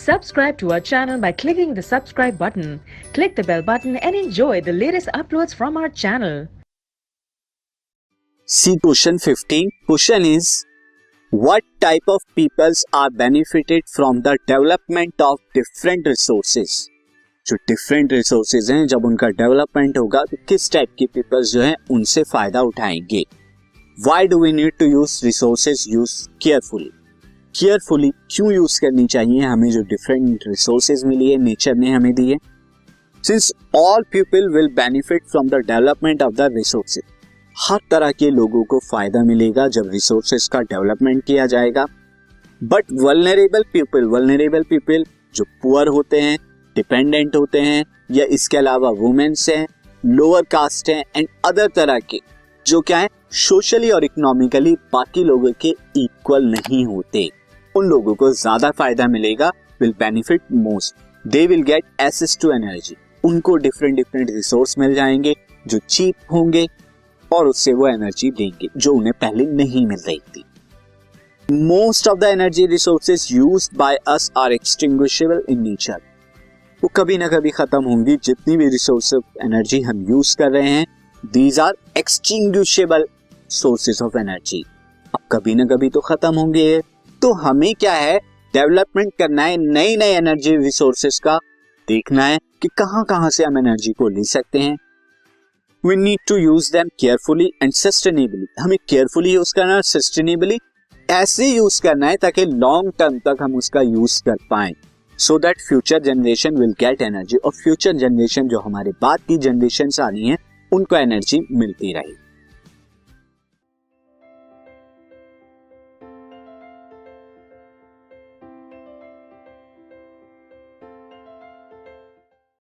Subscribe to our channel by clicking the subscribe button. Click the bell button and enjoy the latest uploads from our channel. See question 15. Question is, what type of peoples are benefited from the development of different resources? जो different resources हैं, जब उनका development होगा तो किस type के peoples जो हैं उनसे फायदा उठाएंगे. Why do we need to use resources? Use carefully. Carefully क्यों यूज करनी चाहिए हमें जो डिफरेंट रिसोर्सेज मिली है, नेचर ने हमें दी है. Since all people will benefit from the development of the resources, हर तरह के लोगों को फायदा मिलेगा जब रिसोर्सेज का डेवलपमेंट किया जाएगा. बट वल्नरेबल पीपल जो पुअर होते हैं, डिपेंडेंट होते हैं, या इसके अलावा वुमेन्स हैं, लोअर कास्ट हैं एंड अदर तरह के जो क्या है सोशली और इकोनॉमिकली बाकी लोगों के इक्वल नहीं होते, उन लोगों को ज्यादा फायदा मिलेगा. Will benefit most. They will get access to energy. उनको डिफरेंट रिसोर्स मिल जाएंगे जो चीप होंगे और उससे वो एनर्जी देंगे जो उन्हें पहले नहीं मिल रही थी. Most of the energy resources used by us are extinguishable in nature. वो कभी ना कभी खत्म होंगी. जितनी भी रिसोर्स एनर्जी हम यूज कर रहे हैं, these are extinguishable sources of energy. अब कभी ना कभी तो खत्म होंगे. तो हमें क्या है, डेवलपमेंट करना है, नई नई एनर्जी रिसोर्सेज का देखना है कि कहां कहां से हम एनर्जी को ले सकते हैं. We need to use them carefully and sustainably. हमें केयरफुली यूज करना है, सस्टेनेबली ऐसे यूज करना है ताकि लॉन्ग टर्म तक हम उसका यूज कर पाए, so that future generation will get energy. और फ्यूचर जनरेशन जो हमारे बाद की जनरेशन आनी है उनको एनर्जी मिलती रहेगी.